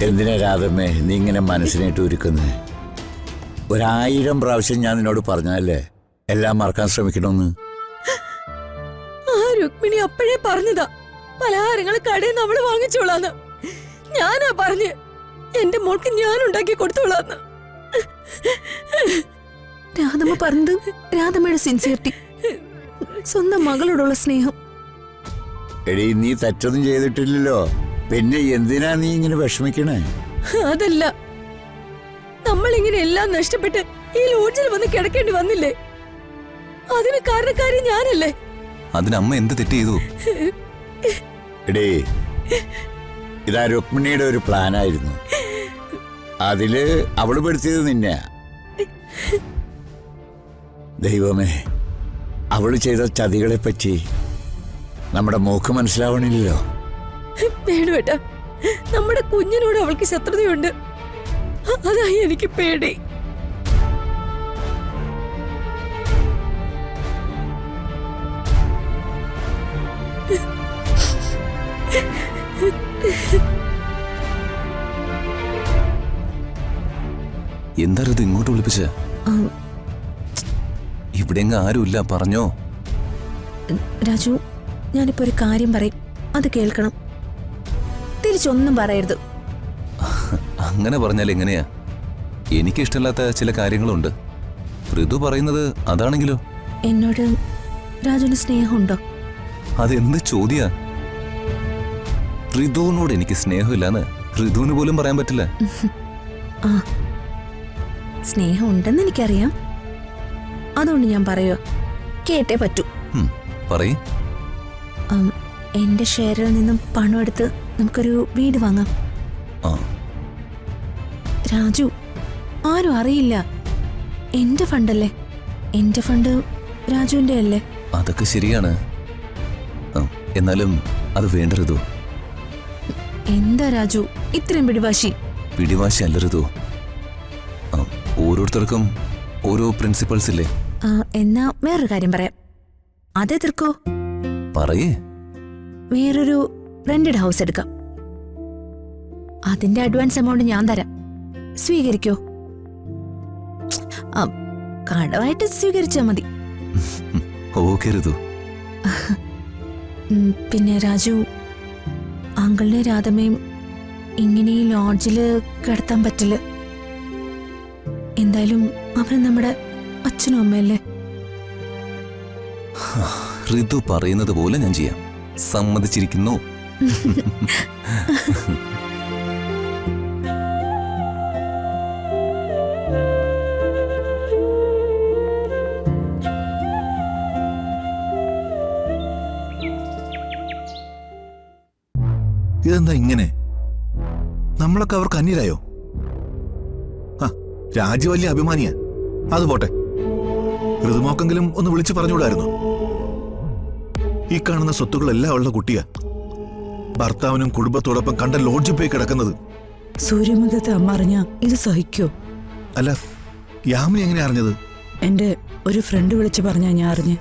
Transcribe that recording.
എന്തിനാ രാധമ്മേ നീ ഇങ്ങനെ മനസ്സിനായിട്ട് ഒരുക്കുന്നത്? 1000 പ്രാവശ്യം ഞാൻ നിന്നോട് പറഞ്ഞല്ലേ എല്ലാം മറക്കാൻ ശ്രമിക്കണമെന്ന്. ആ രുക്മിണി അപ്പോഴേ പറഞ്ഞതാ പലഹാരങ്ങൾ കടയിൽ നിന്ന് അവള് വാങ്ങിച്ചോളാന്ന്. ഞാനാ പറഞ്ഞ് എന്റെ മോൾക്ക് ഞാൻ ഉണ്ടാക്കി കൊടുത്തോളാന്ന്. രാധമ്മ പറഞ്ഞത് രാധമ്മയുടെ സിൻസിയറിറ്റി, സ്വന്തം മകളോടുള്ള സ്നേഹം. എടീ നീ തെറ്റൊന്നും ചെയ്തിട്ടില്ലല്ലോ, പിന്നെ എന്തിനാ നീ ഇങ്ങനെ വിഷമിക്കണേ? അതല്ല, നമ്മളിങ്ങനെ എല്ലാം നഷ്ടപ്പെട്ട് ഈ ലോഡ്ജിൽ വന്ന് കിടക്കേണ്ടി വന്നില്ലേ? അതിന് കാരണക്കാരി ഞാനല്ലേ? അതിന് അമ്മ എന്ത് തെറ്റ് ചെയ്തു? എടേ, ഇതാ രുക്മിണിയുടെ ഒരു പ്ലാനായിരുന്നു. അതില് അവള് പെടുത്തിയത് നിന്നെ. ദൈവമേ, അവള് ചെയ്ത ചതികളെ പറ്റി നമ്മുടെ മോക്ക് മനസ്സിലാവണില്ലല്ലോ. പേടുവേട്ടാ, നമ്മുടെ കുഞ്ഞിനോട് അവൾക്ക് ശത്രുതയുണ്ട്. അതായി എനിക്ക് പേടി. എന്താ ഇത് ഇങ്ങോട്ട് വിളിപ്പിച്ച? ഇവിടെ ആരുമില്ല, പറഞ്ഞോ. രാജു, ഞാനിപ്പോ ഒരു കാര്യം പറയും, അത് കേൾക്കണം. തിരിച്ചൊന്നും പറയരുത്. അങ്ങനെ പറഞ്ഞാൽ എങ്ങനെയാ? എനിക്കിഷ്ടമില്ലാത്ത ചില കാര്യങ്ങളുണ്ട്. ഋതു പറയുന്നത് അതാണെങ്കിലോ? എന്നോട് രാജുവിന് സ്നേഹമുണ്ടോ? അതെന്ത് ചോദ്യാ? ഋതുവിനോട് എനിക്ക് സ്നേഹമില്ലാന്ന് ഋതുവിന് പോലും പറയാൻ പറ്റില്ല. ആ, സ്നേഹം ഉണ്ടെന്ന് എനിക്കറിയാം. അതുകൊണ്ട് ഞാൻ പറയുക, കേട്ടേ പറ്റൂ. പറയ്. എന്റെ ഷെയറിൽ നിന്നും പണം എടുത്ത് നമുക്കൊരു വീട് വാങ്ങാം. രാജു, ആരും അറിയില്ല. എന്റെ ഫണ്ടല്ലേ. എന്റെ ഫണ്ട് രാജുവിന്റെ അല്ലേ? അതൊക്കെ ശരിയാണ്. എന്നാലും അത് വേണ്ട ഋതു. എന്താ രാജു ഇത്രയും പിടിവാശി? പിടിവാശി അല്ല ഋതു. ഓരോരുത്തർക്കും ഓരോ പ്രിൻസിപ്പൾസ് ഇല്ലേ? എന്നാ വേറൊരു കാര്യം പറയാം. അതെതിർക്കോ? പറയേ. വേറൊരു റെന്റഡ് ഹൗസ് എടുക്കാം. അതിന്റെ അഡ്വാൻസ് എമൗണ്ട് ഞാൻ തരാം. സ്വീകരിക്കോ? കടമായിട്ട് സ്വീകരിച്ചാ മതി. ഓക്കേ ഋതു. പിന്നെ രാജു, അങ്കിളിനെ രാധമ്മയും ഇങ്ങനെ ഈ ലോഡ്ജില് കിടത്താൻ പറ്റില്ല. എന്തായാലും അവര് നമ്മുടെ അച്ഛനും അമ്മയല്ലേ. ഋതു പറയുന്നത് പോലെ ഞാൻ ചെയ്യാം. സമ്മതിച്ചിരിക്കുന്നു. ഇതെന്താ ഇങ്ങനെ? നമ്മളൊക്കെ അവർക്ക് അന്യരായോ? രാജു വലിയ അഭിമാനിയാ. അത് പോട്ടെ, ഋതുമോക്കെങ്കിലും ഒന്ന് വിളിച്ചു പറഞ്ഞുകൂടായിരുന്നു? ഈ കാണുന്ന സ്വത്തുക്കളെല്ലാം ഉള്ള കുട്ടിയാ. ഭർത്താവിനും കുടുംബത്തോടൊപ്പം കണ്ട ലോഡ്ജിൽ പോയി കിടക്കുന്നത്. സൂര്യമുഖത്തെ അമ്മ അറിഞ്ഞ ഇത് സഹിക്കോ? അല്ല, യാമിനി എങ്ങനെ അറിഞ്ഞത്? എന്റെ ഒരു ഫ്രണ്ട് വിളിച്ചു പറഞ്ഞാ ഞാൻ അറിഞ്ഞ്.